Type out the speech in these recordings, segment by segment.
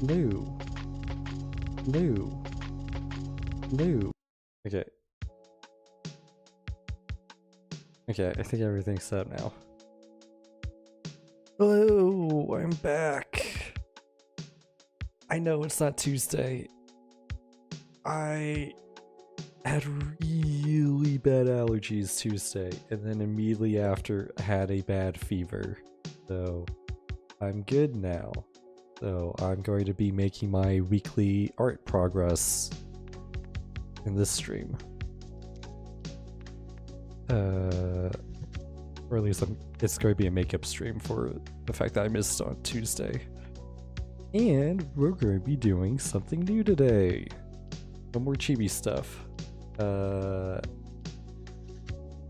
No. No. No. Okay. Okay, I think everything's set up now. Hello, I'm back. I know it's not Tuesday. I had really bad allergies Tuesday, and then immediately after had a bad fever. So I'm good now. So I'm going to be making my weekly art progress in this stream. Or at least it's going to be a makeup stream for the fact that I missed on Tuesday. And we're going to be doing something new today. No more chibi stuff.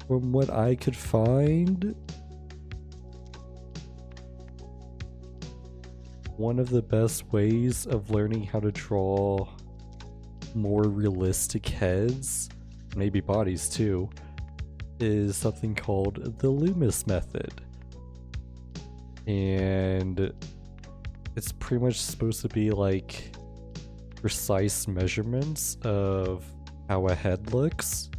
From what I could find, one of the best ways of learning how to draw more realistic heads, maybe bodies too, is something called the Loomis Method. And it's pretty much supposed to be like precise measurements of how a head looks.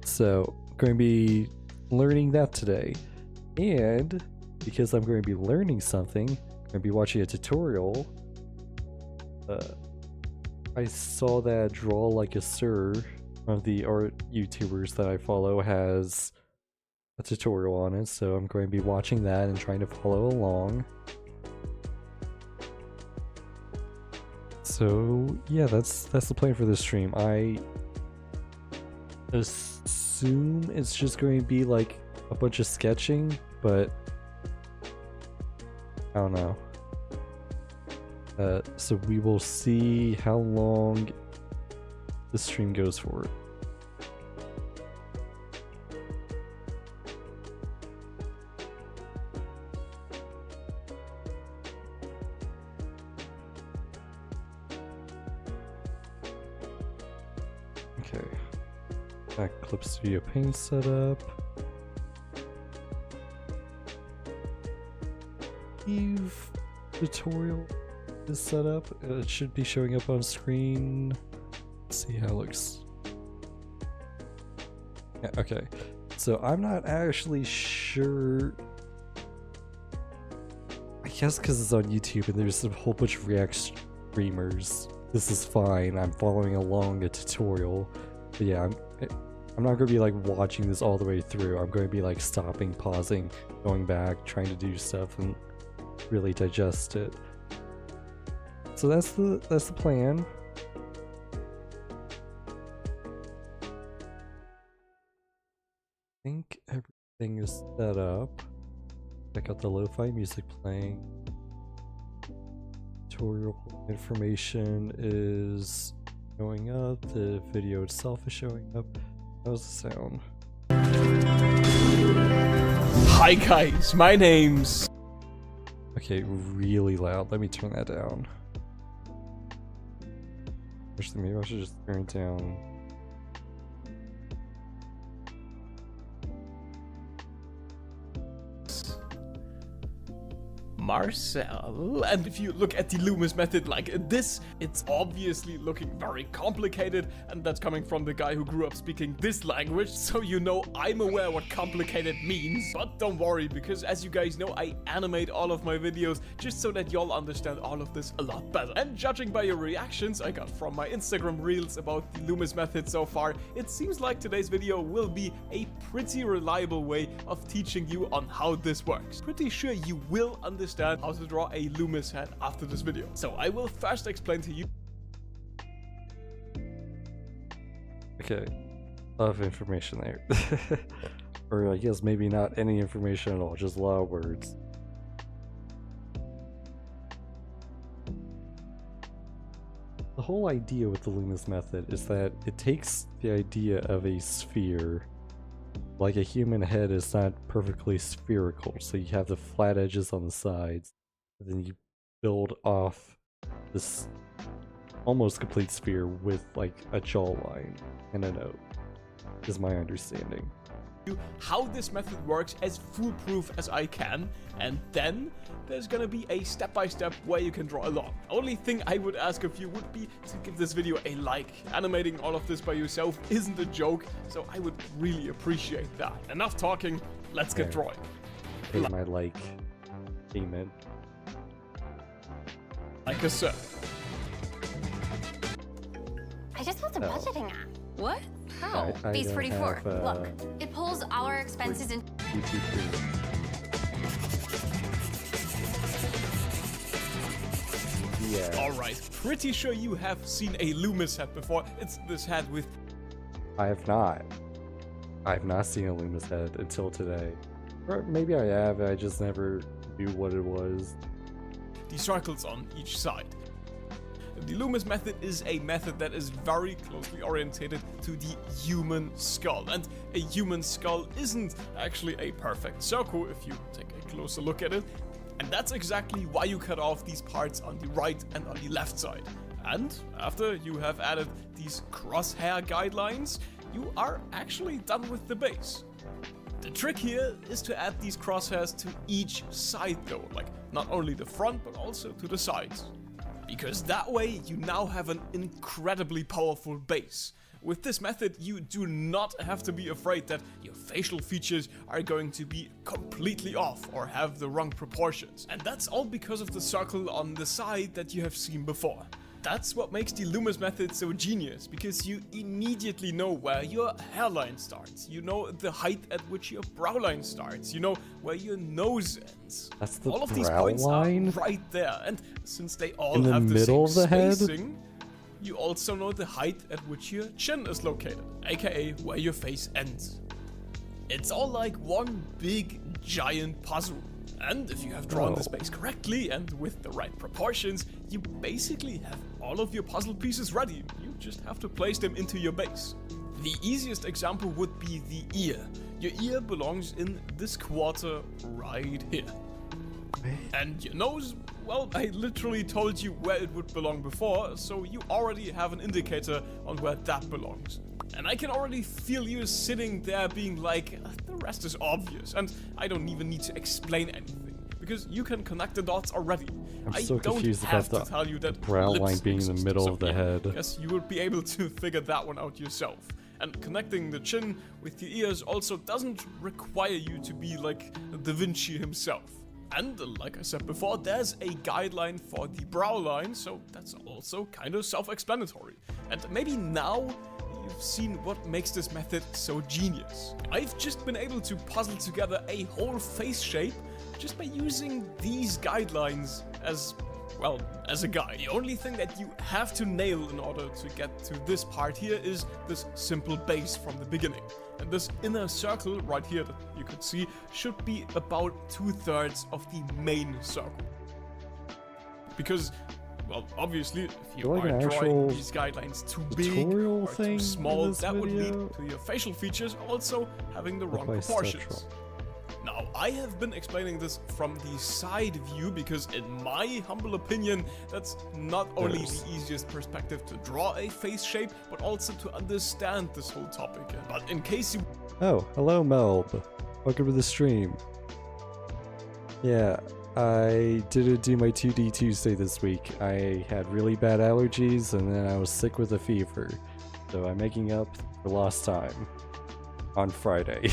So I'm going to be learning that today. And because I'm going to be learning something, I'm going to be watching a tutorial. I saw that Draw Like a Sir, one of the art YouTubers that I follow, has a tutorial on it, so I'm going to be watching that and trying to follow along. So yeah, that's the plan for this stream. I assume it's just going to be like a bunch of sketching, but I don't know. So we will see how long the stream goes for. Okay, that Clip Studio Paint setup. Eve tutorial is set up. It should be showing up on screen. Let's see how it looks. Yeah, okay. So I'm not actually sure. I guess because it's on YouTube and there's a whole bunch of React streamers. This is fine. I'm following along a tutorial. But yeah, I'm not going to be like watching this all the way through. I'm going to be like stopping, pausing, going back, trying to do stuff and really digest it. So that's the plan. I think everything is set up. Check out the lo-fi music playing. Tutorial information is showing up. The video itself is showing up. How's the sound? Hi guys, my name's... Okay, really loud. Let me turn that down. Actually, maybe I should just turn it down. Marcel, and if you look at the Loomis method like this, it's obviously looking very complicated, and that's coming from the guy who grew up speaking this language, so you know I'm aware what complicated means. But don't worry, because as you guys know, I animate all of my videos just so that y'all understand all of this a lot better. And judging by your reactions I got from my Instagram reels about the Loomis method so far, it seems like today's video will be a pretty reliable way of teaching you on how this works. Pretty sure you will understand how to draw a Loomis head after this video. So I will first explain to you. Okay, a lot of information there. Or I guess maybe not any information at all, just a lot of words. The whole idea with the Loomis method is that it takes the idea of a sphere. Like a human head is not perfectly spherical, so you have the flat edges on the sides, and then you build off this almost complete sphere with like a jawline and a nose, is my understanding. how this method works as foolproof as I can, and then there's gonna be a step-by-step way you can draw along. Only thing I would ask of you would be to give this video a like. Animating all of this by yourself isn't a joke, so I would really appreciate that. Enough talking, let's get drawing. Pay my like payment. Like I said. I just want the Oh. budgeting app. What? How? I Base don't 44. have, Look, it pulls our expenses in. YouTube Premium. Yeah. Alright, pretty sure you have seen a Loomis hat before. It's this hat with I have not. I have not seen a Loomis head until today. Or maybe I have, I just never knew what it was. the circles on each side. The Loomis method is a method that is very closely orientated to the human skull, and a human skull isn't actually a perfect circle if you take a closer look at it, and that's exactly why you cut off these parts on the right and on the left side. And after you have added these crosshair guidelines, you are actually done with the base. The trick here is to add these crosshairs to each side though, like not only the front but also to the sides. Because that way you now have an incredibly powerful base. With this method you do not have to be afraid that your facial features are going to be completely off or have the wrong proportions. And that's all because of the circle on the side that you have seen before. That's what makes the Loomis method so genius, because you immediately know where your hairline starts, you know the height at which your brow line starts, you know where your nose ends. That's the all of these brow points line? are right there, and since they all In the have the middle same of the head? spacing, you also know the height at which your chin is located, aka where your face ends. It's all like one big giant puzzle. And if you have drawn the space correctly and with the right proportions, you basically have all of your puzzle pieces ready. You just have to place them into your base. The easiest example would be the ear. Your ear belongs in this quarter right here. And your nose, well, I literally told you where it would belong before, so you already have an indicator on where that belongs. And I can already feel you sitting there being like, the rest is obvious, and I don't even need to explain anything, because you can connect the dots already. I'm so confused have about to the tell you that brow lips line being in the exist, middle so of the yeah, head. Guess you would be able to figure that one out yourself. And connecting the chin with the ears also doesn't require you to be like Da Vinci himself. And like I said before, there's a guideline for the brow line, so that's also kind of self-explanatory. And maybe now you've seen what makes this method so genius. I've just been able to puzzle together a whole face shape just by using these guidelines as, well, as a guide. The only thing that you have to nail in order to get to this part here is this simple base from the beginning. And this inner circle right here that you could see should be about 2/3 of the main circle. Because, well, obviously, if you Like are an drawing actual these guidelines too big tutorial or thing too in small, this that would video? lead to your facial features also having the wrong by proportions. Central. Now, I have been explaining this from the side view because, in my humble opinion, that's not only the easiest perspective to draw a face shape, but also to understand this whole topic. But in case you... Oh, hello Melb. Welcome to the stream. Yeah, I didn't do my 2D Tuesday this week. I had really bad allergies and then I was sick with a fever. So I'm making up for lost time on Friday.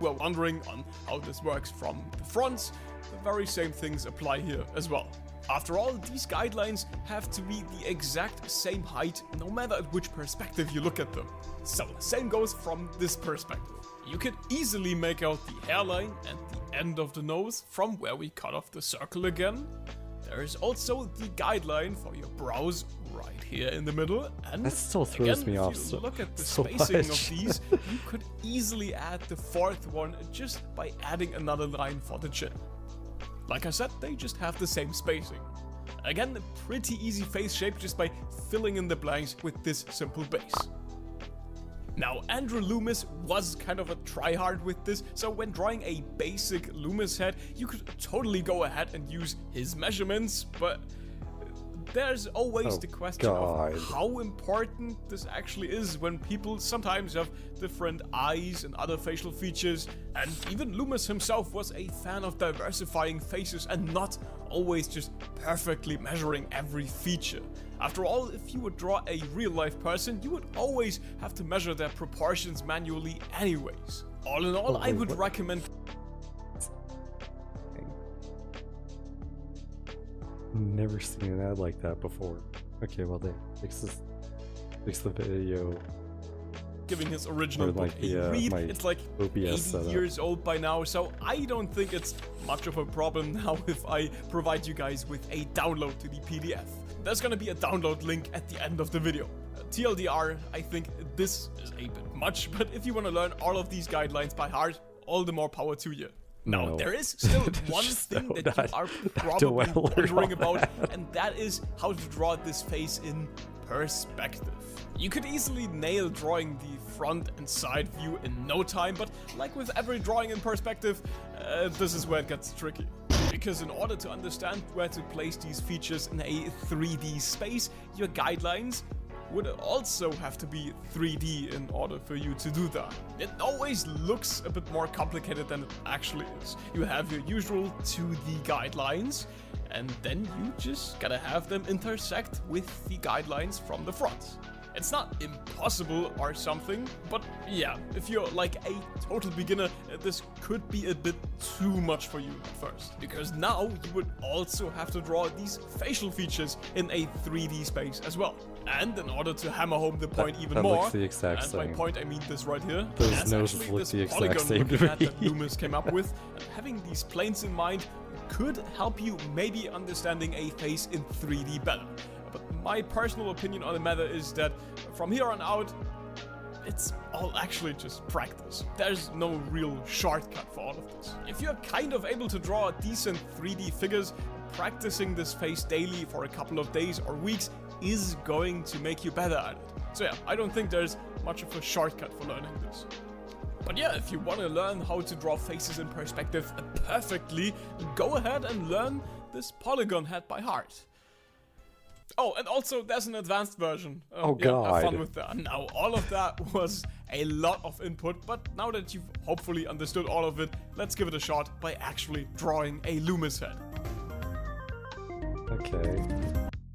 were wondering on how this works from the front, the very same things apply here as well. After all, these guidelines have to be the exact same height no matter at which perspective you look at them. So the same goes from this perspective. You can easily make out the hairline and the end of the nose from where we cut off the circle again. There is also the guideline for your brows right here in the middle, and That still throws again, me off if you so- look at the so spacing of much. these, you could easily add the fourth one just by adding another line for the chin. Like I said, they just have the same spacing. Again, a pretty easy face shape just by filling in the blanks with this simple base. Now, Andrew Loomis was kind of a tryhard with this, so when drawing a basic Loomis head, you could totally go ahead and use his measurements, but there's always Oh, the question God. of how important this actually is when people sometimes have different eyes and other facial features, and even Loomis himself was a fan of diversifying faces and not always just perfectly measuring every feature. After all, if you would draw a real-life person, you would always have to measure their proportions manually anyways. All in all, Oh, I wait, would what? recommend... Never seen an ad like that before. Okay, well they fix the video. giving his original Or book like a the, read. my It's like OBS 80 setup. years old by now, so I don't think it's much of a problem now if I provide you guys with a download to the PDF. There's gonna be a download link at the end of the video. TLDR, I think this is a bit much, but if you want to learn all of these guidelines by heart, all the more power to you. Now, No. there is still one Just thing no, that not- you are not probably dwell on wondering about, that. and that is how to draw this face in perspective. You could easily nail drawing the front and side view in no time, but like with every drawing in perspective, this is where it gets tricky. Because in order to understand where to place these features in a 3D space, your guidelines would also have to be 3D in order for you to do that. It always looks a bit more complicated than it actually is. You have your usual 2D guidelines, and then you just gotta have them intersect with the guidelines from the front. It's not impossible or something, but yeah, if you're like a total beginner, this could be a bit too much for you at first. Because now you would also have to draw these facial features in a 3D space as well. And in order to hammer home the point even that more, looks the exact and by same. point I mean this right here, Those that's noses actually look this the exact polygon same looking to at me. that Loomis came up with. And having these planes in mind could help you maybe understanding a face in 3D better. But my personal opinion on the matter is that from here on out, it's all actually just practice. There's no real shortcut for all of this. If you're kind of able to draw decent 3D figures, practicing this face daily for a couple of days or weeks is going to make you better at it. So yeah, I don't think there's much of a shortcut for learning this. But yeah, if you want to learn how to draw faces in perspective perfectly, go ahead and learn this polygon head by heart. Oh, and also there's an advanced version. Oh, yeah, have fun God. with that. Now, all of that was a lot of input, but now that you've hopefully understood all of it, let's give it a shot by actually drawing a Loomis head. Okay.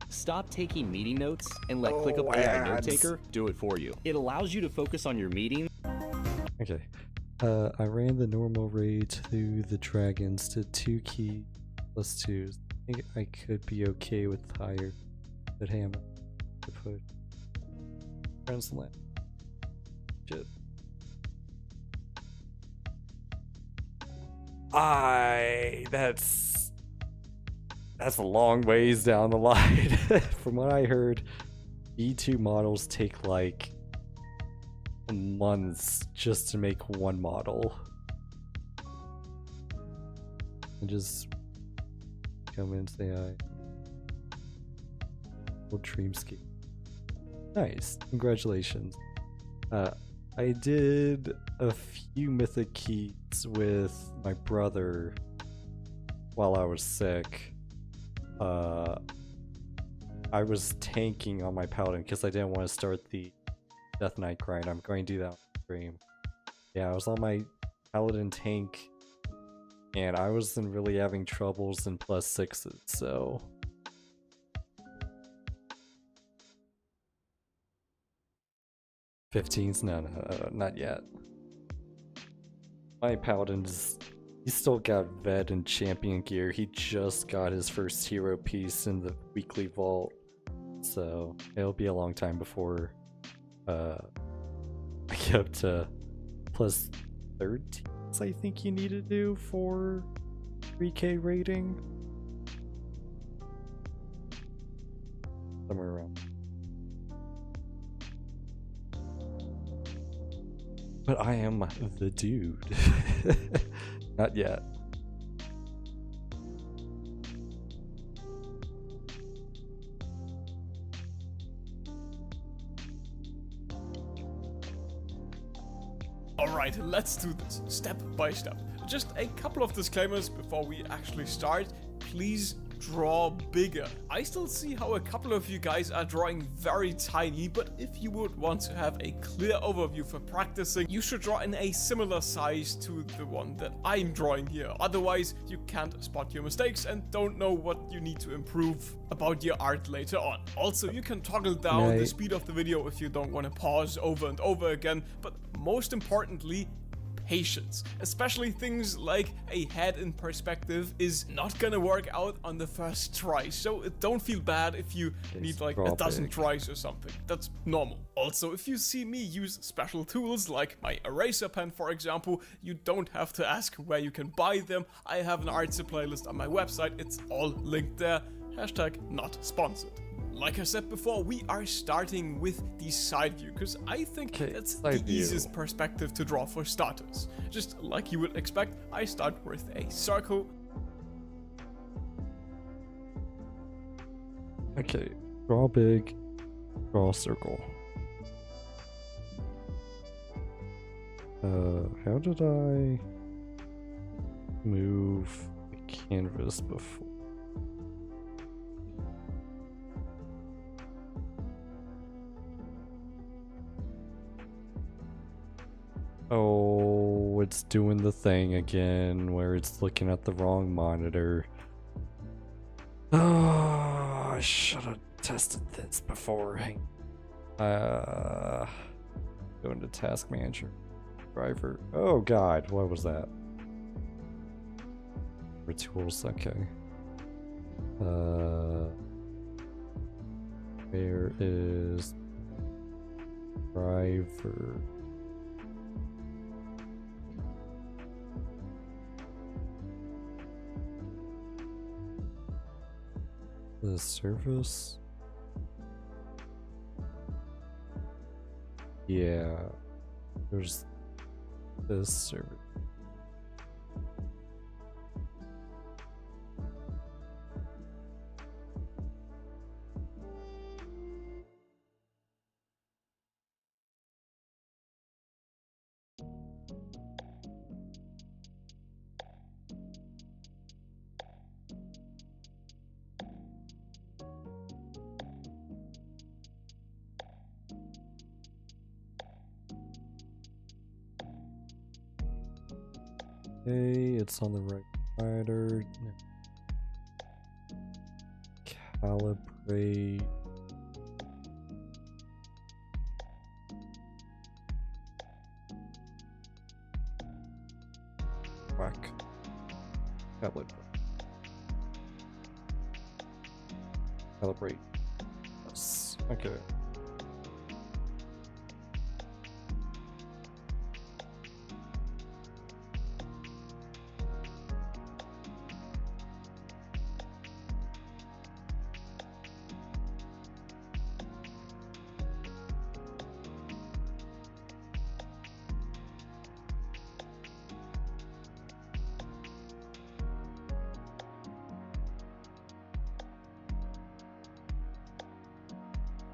Stop taking meeting notes and let ClickUp AI Note Taker do it for you. It allows you to focus on your meeting. Okay. I ran the normal raid through the dragons to 2 key plus 2s. I think I could be okay with higher. But hey, I'm to put translate. Shit. That's a long ways down the line. From what I heard, B2 models take like months just to make one model. And just come in and say hi. Old Dreamscape. Nice. Congratulations. I did a few mythic keys with my brother while I was sick. I was tanking on my paladin because I didn't want to start the Death Knight grind. I'm going to do that on stream. Yeah, I was on my paladin tank and I wasn't really having troubles in +6s, so 15s? No, not yet. My paladin's he's still got vet and champion gear. He just got his first hero piece in the weekly vault, so it'll be a long time before I get up to +13s. I think you need to do for 3k rating, somewhere around. But I am the dude. Not yet. Alright, let's do this step by step. Just a couple of disclaimers before we actually start. Please draw bigger. I still see how a couple of you guys are drawing very tiny, but if you would want to have a clear overview for practicing, you should draw in a similar size to the one that I'm drawing here. Otherwise, you can't spot your mistakes and don't know what you need to improve about your art later on. Also, you can toggle down the speed of the video if you don't want to pause over and over again, but most importantly, patience. Especially things like a head in perspective is not gonna work out on the first try, so don't feel bad if you need like a dozen tries or something. That's normal. Also, if you see me use special tools like my eraser pen, for example, you don't have to ask where you can buy them. I have an art supply list on my website, it's all linked there. Hashtag not sponsored. Like I said before, we are starting with the side view, because I think that's the easiest perspective to draw for starters. Just like you would expect, I start with a circle. Okay, draw big, draw circle. How did I move the canvas before? Oh, it's doing the thing again where it's looking at the wrong monitor. Oh, I should have tested this before. Going to task manager. Driver. Oh god, what was that? For tools, okay. Where is driver? The surface? Yeah, there's this surface. Okay, it's on the right slider. Calibrate. Whack. Calibrate. Calibrate. Yes. Okay.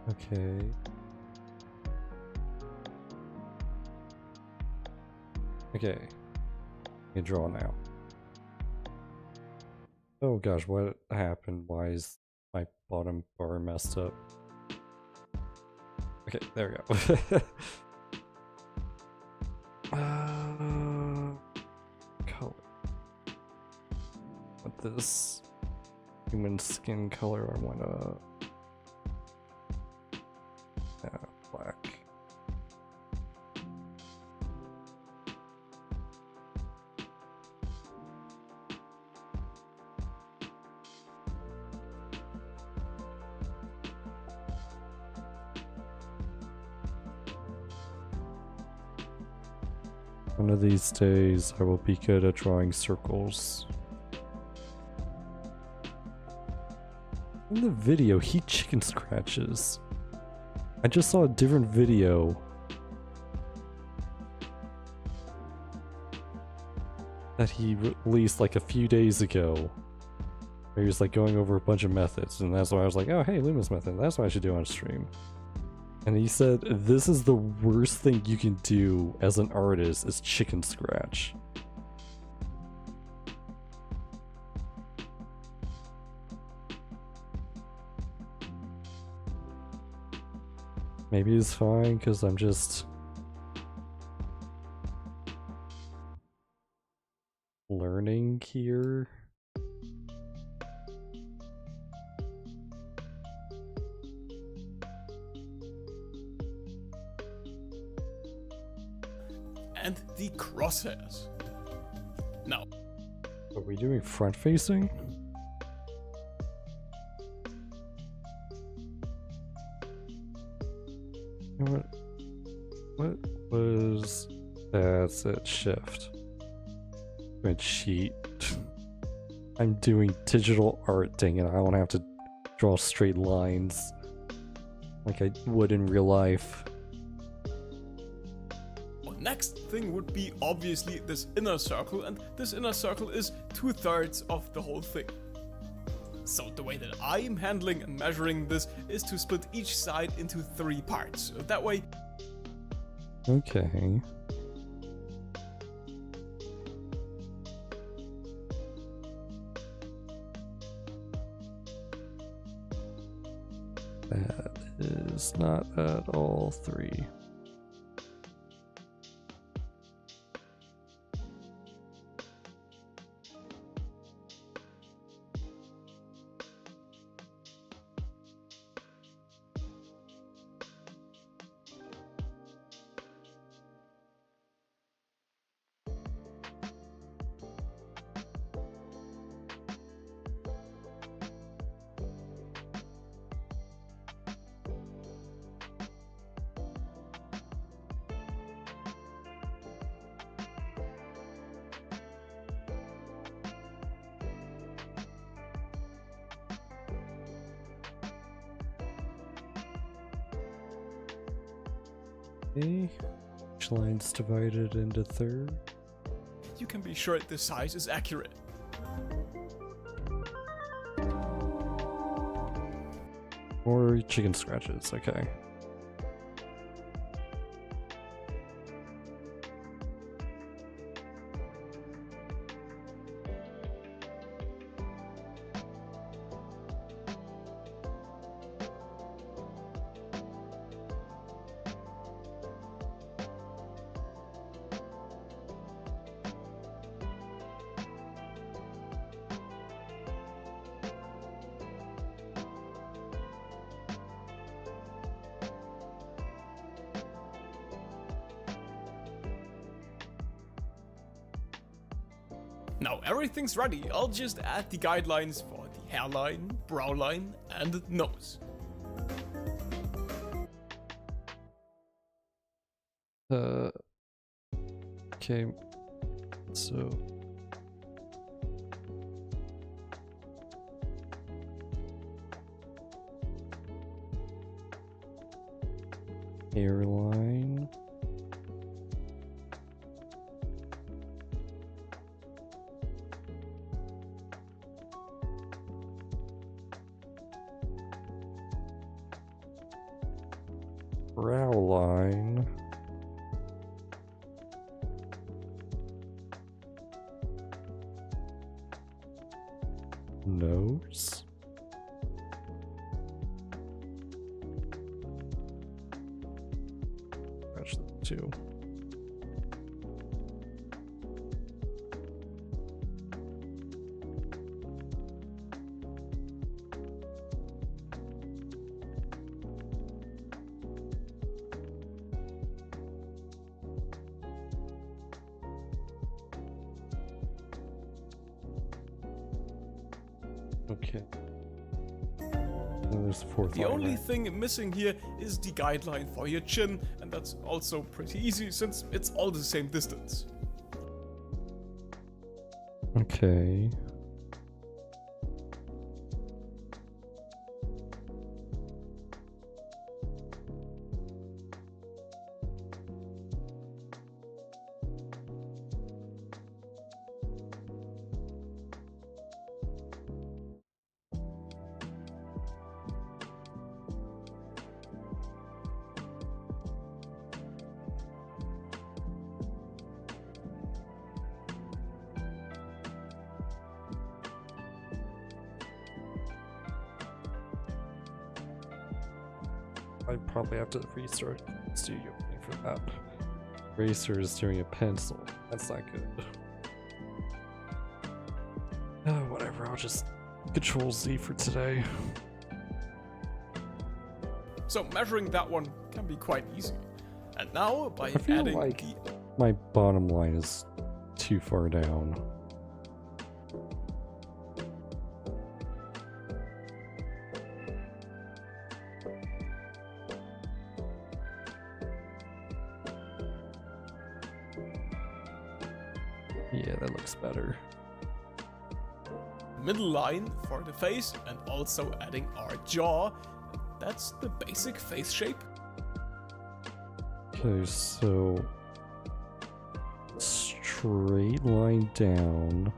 Okay. Okay. You draw now. Oh gosh, what happened? Why is my bottom bar messed up? Okay, there we go. Color. With this human skin color, I wanna black. One of these days, I will be good at drawing circles. In the video, he chicken scratches. I just saw a different video that he released like a few days ago, where he was like going over a bunch of methods, and that's why I was like, oh hey, Loomis Method, that's what I should do on stream. And he said, this is the worst thing you can do as an artist, is chicken scratch. Maybe it's fine because I'm just learning here. And the crosshairs. Now, Are we doing front facing? What was that's it, shift. And cheat. I'm doing digital art, dang it, I don't have to draw straight lines like I would in real life. the next thing would be obviously this inner circle, and this inner circle is 2/3 of the whole thing. So the way that I'm handling and measuring this is to split each side into 3 parts. That way, Okay. That is not at all 3. Okay. Each line's divided into thirds. you can be sure the size is accurate. Or chicken scratches, okay. Now everything's ready, I'll just add the guidelines for the hairline, brow line, and nose. Okay, so hairline, brow line, nose, scratch the 2. Okay. Then there's the 4th The line, only right? thing missing here is the guideline for your chin, and that's also pretty easy since it's all the same distance. Okay. I probably have to restart Studio Paint for that. Eraser is doing a pencil. That's not good. Whatever, I'll just Control Z for today. So measuring that one can be quite easy. And now, by I feel adding like the... my bottom line is too far down. Yeah, that looks better. middle line for the face and also adding our jaw. That's the basic face shape. Okay, so straight line down.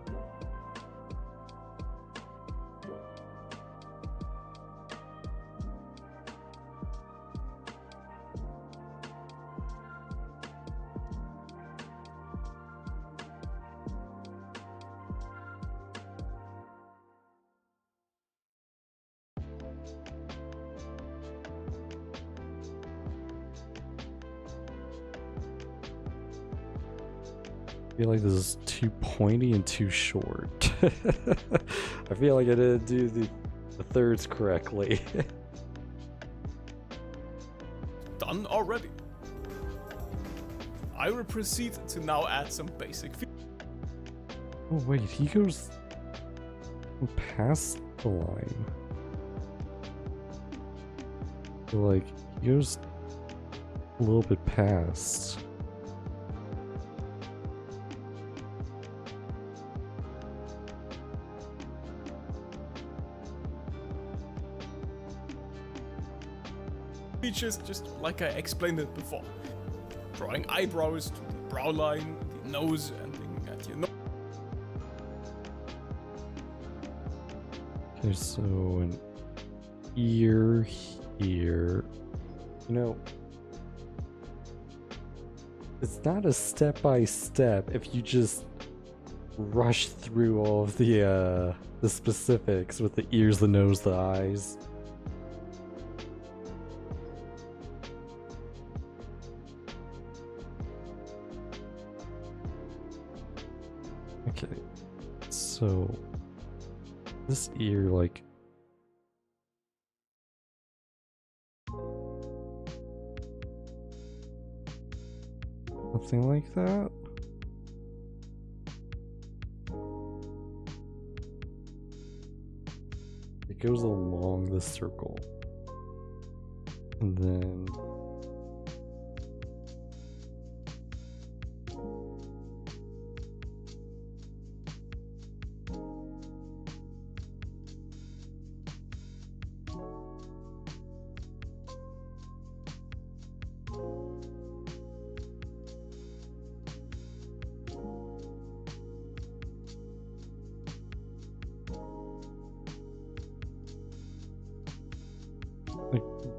I feel like this is too pointy and too short. I feel like I didn't do the thirds correctly. Done already. I will proceed to now add some basic features. Oh wait, he goes past the line. Like, he goes a little bit past. Features just like I explained it before. Drawing eyebrows to the brow line, the nose ending at your nose. Okay, so an ear here. You know, it's not a step-by-step if you just rush through all of the specifics with the ears, the nose, the eyes. Okay, so this ear, like, something like that. It goes along the circle, and then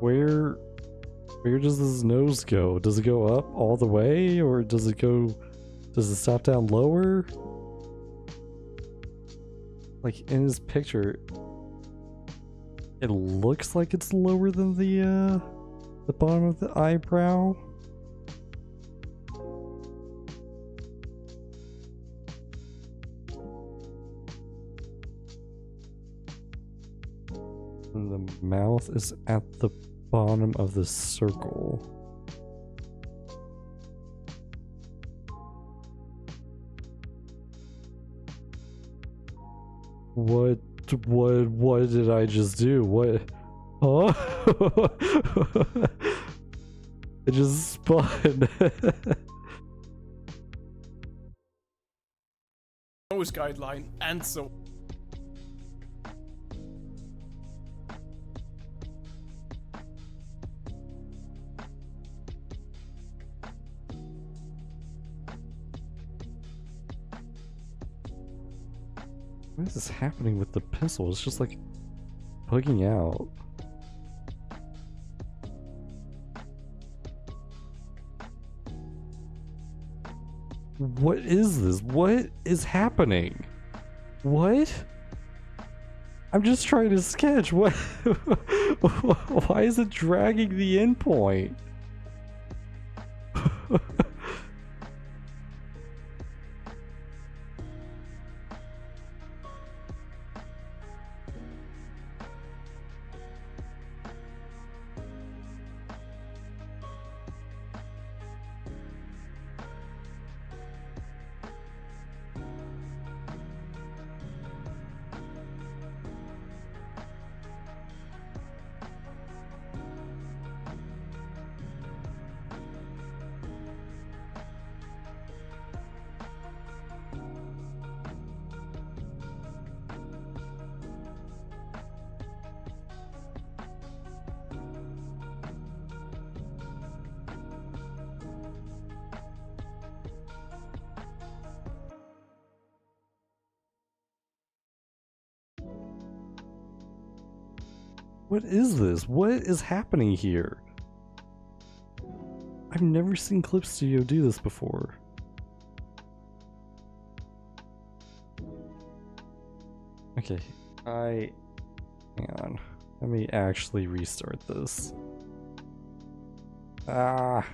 where does this nose go? Does it go up all the way, or does it stop down lower? Like, in his picture, it looks like it's lower than the bottom of the eyebrow. And the mouth is at the bottom of the circle. What did I just do? What? Oh, it just spun. Nose guideline and so. What is happening with the pencil? It's just like bugging out. What is this? What is happening? What? I'm just trying to sketch. What? Why is it dragging the endpoint? What is this? What is happening here? I've never seen Clip Studio do this before. Okay, hang on. Let me actually restart this. Ah!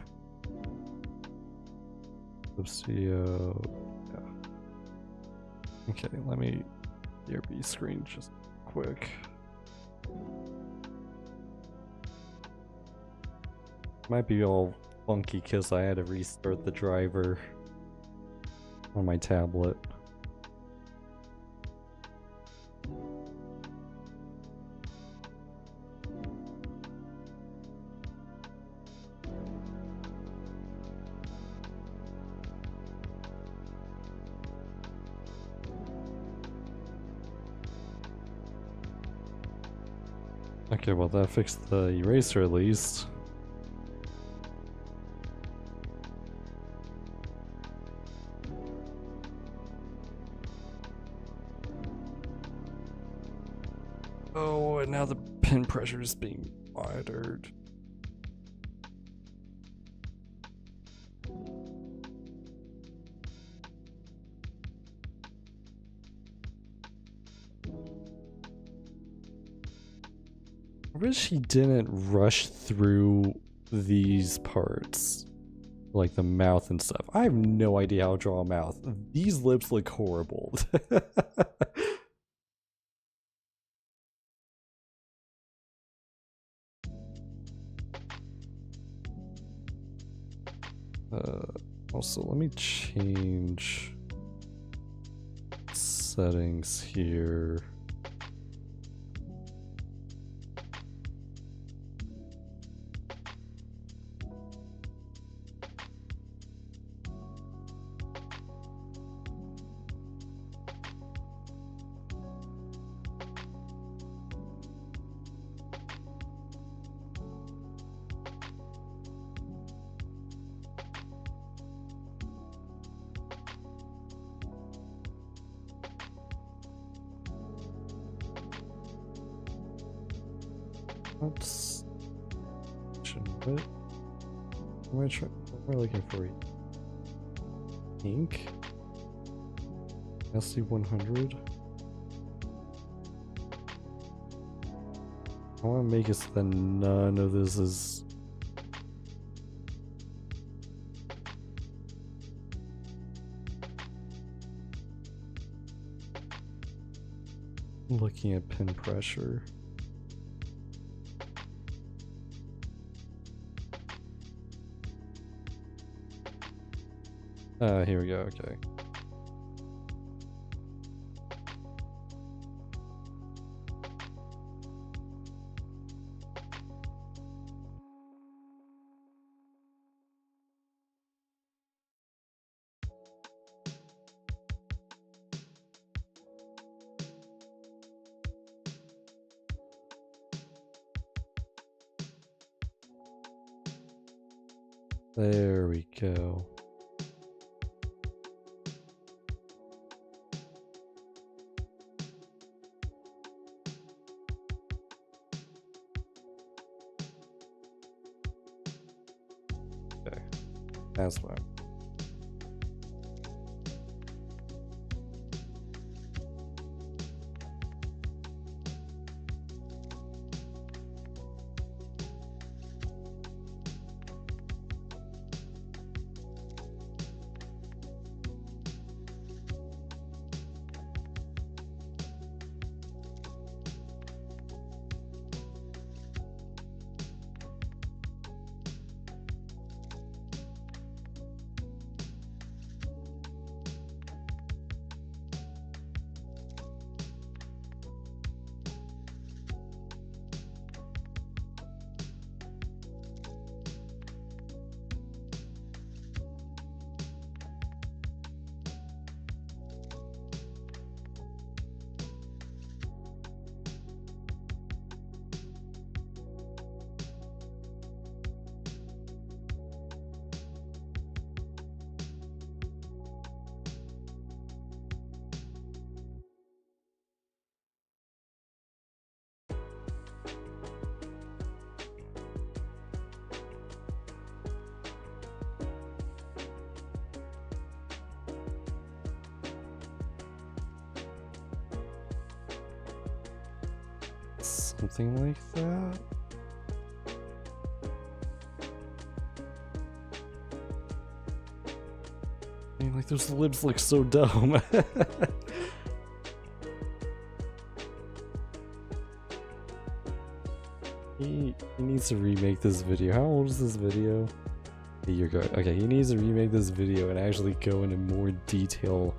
Clip Studio. Yeah. Okay, let me BRB screen just quick. Might be all funky because I had to restart the driver on my tablet. Okay, well that fixed the eraser at least. Oh, and now the pin pressure is being monitored. I wish he didn't rush through these parts, like the mouth and stuff. I have no idea how to draw a mouth. These lips look horrible. Also, let me change settings here. Oops. What am I looking for? Ink? SC100? I want to make it so that none of this is... looking at pin pressure. Here we go, okay. There we go. Okay, that's what. Something like that. I mean, like, those lips look so dumb. He needs to remake this video. How old is this video? A year ago. Okay, he needs to remake this video and actually go into more detail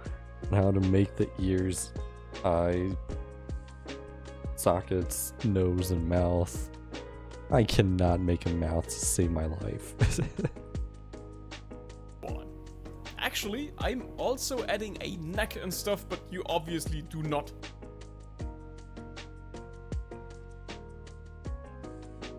on how to make the ears, eye, sockets, nose, and mouth. I cannot make a mouth to save my life. Actually, I'm also adding a neck and stuff, but you obviously do not